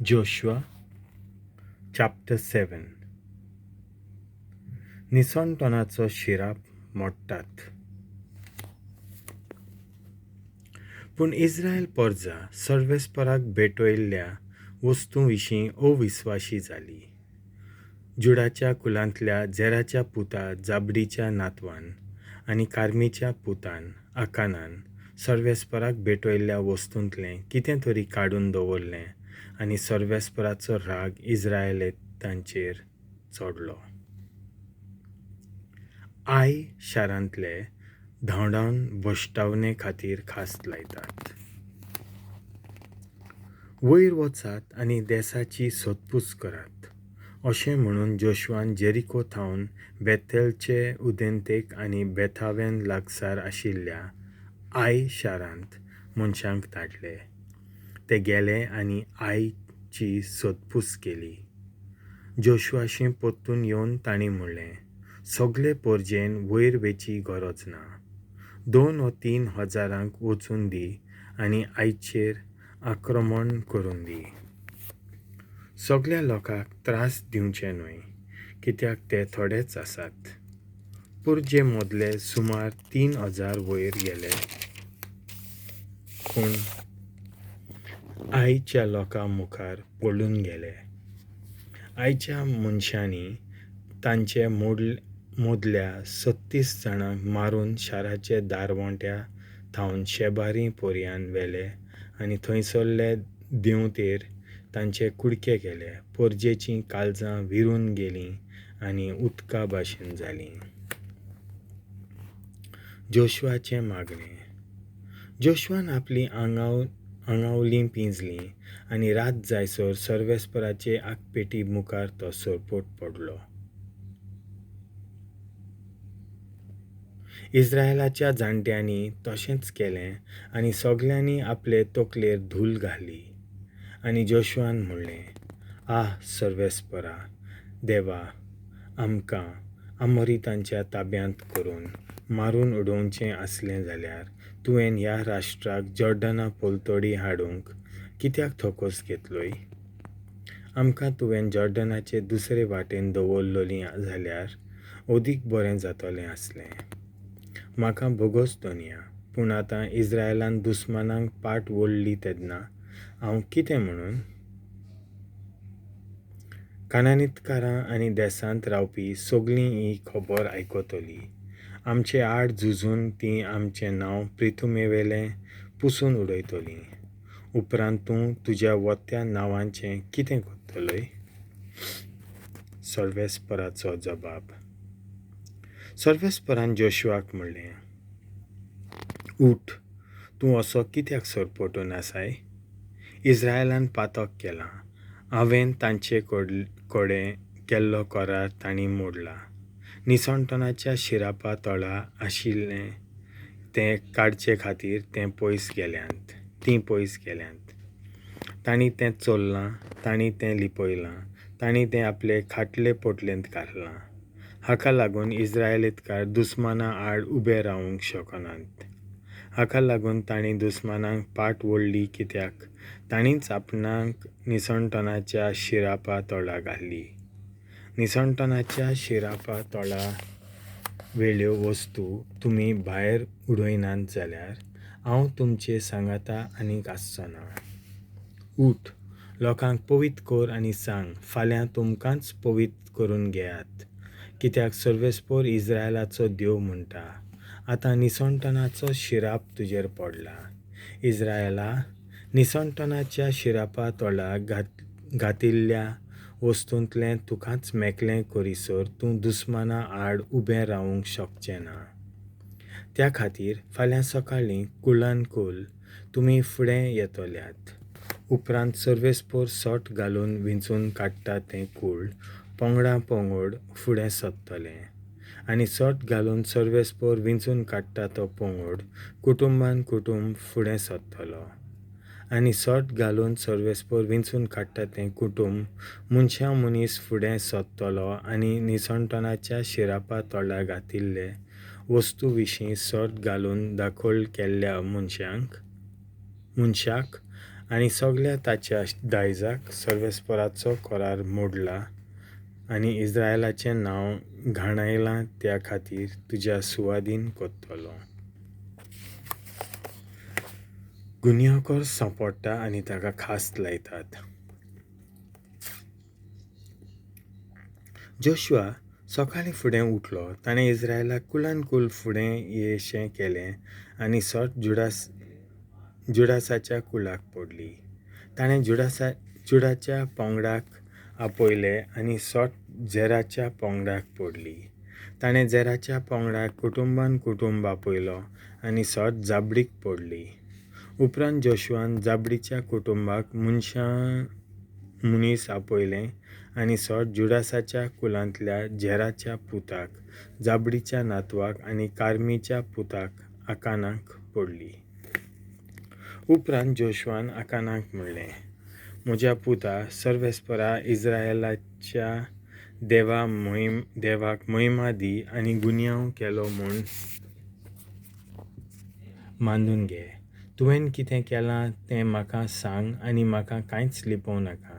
Joshua chapter 7. निसंटनाचो शिराप मोडटात. पूण Israel परजा सर्वेस्पराक भेटयल्ल्या वस्तू विशीं अविस्वाशी जाली. जुडाच्या कुलांतल्या झेराच्या पुता जाबडीच्या नातवान आनी कार्मीच्या पुतान आकानान सर्वेस्पराक भेटयल्ल्या वस्तूंतलें कितें तरी काडून दवरलें आनी सर्वेस्पराचो राग इस्रायेलींतांचेर चडलो. आय शारांतले धांवडावन भश्टावणे खातीर खास्त लायतात. वयर वचात आनी देसाची सोदपूस करात अशें म्हणून जोशुआन जेरिको थावन बेथेलचे उदेंतेक आनी बेथावेन लागसार आशिल्ल्या आय शारांत मनशांक धाडले. ते गेले आनी आयची सोदपूस केली. जोशुआशी परतून येवन तांणी म्हणलें, सगळे परजेन वयर वेची गरज ना. 2 वा 3 हजारांक वचून दी आनी आयचेर आक्रमण करून दी. सगळ्या लोकांक त्रास दिवचे न्हय, कित्याक ते थोडेच आसात. पुर्जे मदले सुमार 3000 वयर गेले, पूण आयच्या लोकां मुखार पळून गेले. आयच्या मनशांनी तांचे मोदल्या 36 जाणांक मारून शाराचे दारवंट्या थावन शेबारी पर्यान व्हेले आनी थंयसरले देंवतेर तांचे कुडके केले. परजेचीं काळजां विरून गेलीं आनी उदका भाशेन जालीं. जोशुआचें मागणें. जोशुआन आपलीं आंगावलीं पिंजलीं आनी रात जायसर सर्वेस्पराचे आगपेटी मुखार तो सोरपोट पडलो. इस्रायेलाच्या जाणट्यांनी तशेंच केलें आनी सगळ्यांनी आपले तकलेर धूल घाली. आनी जोशुआन म्हणलें, सर्वेस्परा देवा, आमकां अमोरीतांच्या ताब्यांत करून मारून उडोवचें आसलें जाल्यार तुवें ह्या राष्ट्राक जॉर्डना पलतडी हाडूंक कित्याक थोकोस घेतलोय? आमकां तुवें जॉर्डनाचे दुसरे वाटेन दवरलोलीं जाल्यार अदीक बरें जातलें आसलें. म्हाका बोगोस दोनया, पूण आतां इस्रायेलान दुस्मानांक पाट वळ्ळी तेन्ना हांव कितें म्हणून? कानानीतकारां आनी देसांत रावपी सगळीं ही खबर आयकतलीं. आमचे आड झुजून तीं आमचें नांव पृथ्वीवेलें पुसून उडयतलीं. उपरांत तूं तुज्या वत्या नांवांचें कितें करतलय? सर्वेस्पराचो जबाब. सर्वेस्परान जोशुआक म्हणलें, उठ, तूं असो कित्याक सोरपोटून आसाय? इस्रायेलान पातक केलां. हांवें तांचे कडेन केल्लो करार तांणी मोडला. निसंटनाच्या शिरापा तळा आशिल्लें तें काडचे खातीर तीं पयस गेल्यांत. तांणी तें चोरलां, तांणी तें लिपयलां, तांणी तें आपले खाटले पोटलेंत घातलां. हाका लागून इस्रायेलीतकार दुस्मानां आड उबे रावंक शकनात. हाका लागून तांणी दुस्मानांक पाट वळ्ळी, कित्याक तांणीच आपणाक निसंटनाच्या शिरापा तळा घाली. निसंटनाच्या शिरापा तळा वेल्यो वस्तू तुमी भायर उडयनात जाल्यार हांव तुमचे सांगाता आनीक आसचो ना. उठ, लोकांक पवित्र कर आनी सांग, फाल्यां तुमकांच पवित्र करून घेयात, कित्याक सर्वेस्पर इस्रायेलाचो देव म्हणटा, आतां निसंटनाचो शिराप तुजेर पडला. इस्रायेला, निसंटनाच्या शिरापा तळा घातिल्ल्या वस्तूंतलें तुकांच मेकळें करीसर तूं दुस्मानां आड उबें रावंक शकचें ना. त्या खातीर फाल्यां सकाळीं कुळान कुल तुमी फुडें येतल्यात. उपरांत सर्वेस्पर सोट घालून विंचून काडटा तें कूळ पंगडा पंगड फुडें सरतलें, आनी सोट घालून सर्वेस्पर विंचून काडटा तो पंगड कुटुंबान कुटुंब फुडें सरतलो. आनी सोट घालून सर्वेस्पर विंचून काडटा तें कुटुंब मनशां मनीस फुडें सरतलो आनी निसंटनाच्या शिरापा तळा घातिल्ले वस्तू विशीं सोट घालून दाखोळ केल्ल्या मनशाक आनी सगळ्या ताच्या दायजाक सर्वेस्पराचो करार मोडला आनी इस्रायलाचें नांव घाणायलां त्या खातीर तुज्या सुवादीन कोत्तलो. गुन्यांवकार सांपडटा आनी ताका खास्त लायतात. जोशुआ सकाळीं फुडें उठलो. ताणें इस्रायलाक कुलान कुल फुडें येशें केलें आनी सोट जुडासाच्या कुलाक पडली. ताणें जुडाच्या पोंगडाक आपयलें आनी सोट झेराच्या पोंगडाक पडली. ताणें झेराच्या पोंगडाक कुटुंबान कुटुंब आपयलो आनी सोट जाबडीक पडली. उपरांत जोशुआन जाबडीच्या कुटुंबाक मुनीस आपयलें आनी सोट जुडासाच्या कुलांतल्या झेराच्या पुताक, जाबडीच्या नातवाक आनी कार्मीच्या पुताक आकानाक पडली. उपरांत जोशुआन आकानाक म्हणलें, म्हज्या पुता, सर्वेस्परा इस्रायलाच्या देवाक महिमा दी आनी गुन्यांव केलो म्हूण मानून घे. तुवें कितें केलां तें म्हाका सांग आनी म्हाका कांयच लिपोव नाका.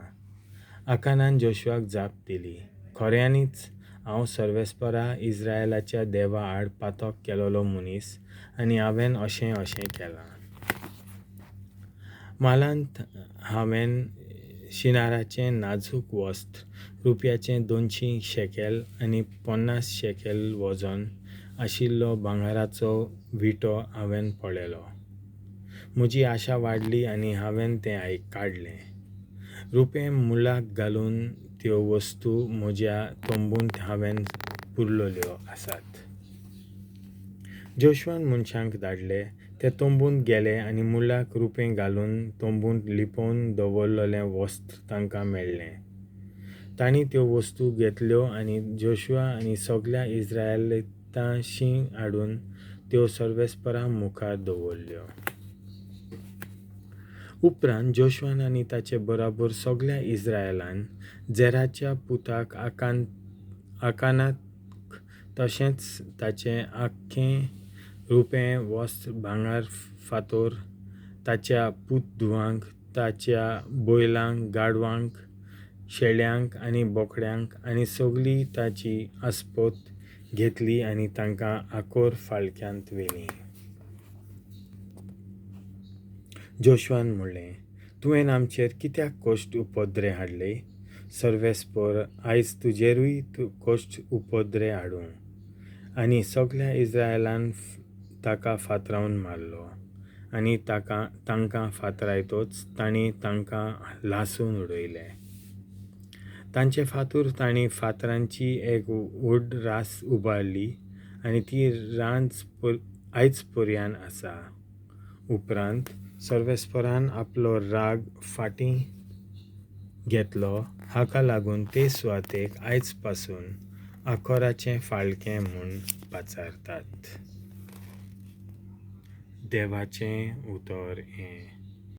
आकानान जोशुआक जाप दिली, खऱ्यांनीच हांव सर्वेस्परा इस्रायलाच्या देवा आड पातक केलोलो मनीस आनी हांवें अशें केलां. मालांत हांवें शिनाराचें नाजूक वस्त्र, रुप्याचें 200 शेकेल आनी 50 शेकेल वजन आशिल्लो भांगाराचो विटो हांवें पळयलो. म्हजी आशा वाडली आनी हांवें तें काडलें. रुपें मुलाक घालून त्यो वस्तू म्हज्या तोंबूंत हांवें पुरल्ल्यो आसात. जोशुआन मनशांक धाडले. ते तोंबूंत गेले आनी मुलाक रुपें घालून तोंबूंत लिपोवन दवरलेलें वस्त्र तांकां मेळ्ळें. तांणी त्यो वस्तू घेतल्यो आनी जोशुआ आनी सगळ्या इस्रायेलीतांशीं हाडून त्यो सर्वेस्परा मुखार दवरल्यो. उपरांत जोशुआन आनी ताचे बरोबर सगळ्या इस्रायेलान झेराच्या पुताक आकानाक तशेंच ताचें आख्खें रुपें वस्त्र, भांगार फातर, ताच्या पुतधुवांक, ताच्या बैलांक, गाडवांक, शेळ्यांक आनी बोकड्यांक आनी सगळी ताची आसपोत घेतली आनी तांकां आकोर फाळक्यांत व्हेली. जोशुआन म्हणलें, तुवें आमचेर कित्याक कोश्ट उपद्रे हाडले? सर्वेस्पर आयज तुजेरूय कोश्ट उपद्रे हाडूं. आनी सगळ्या इस्रायेलान ताका फातरावन मारलो आनी तांकां फातरायतोच तांणी तांकां लासून उडयले. तांचे फातर तांणी फातरांची एक व्हड रास उबारली आनी ती रांच आयज पर्यान आसा. उपरांत सर्वेस्परान आपलो राग फाटीं घेतलो. हाका लागून ते सुवातेक आयज पासून आकोराचें फाळकें म्हूण पाचारतात. देवाचें उतर हें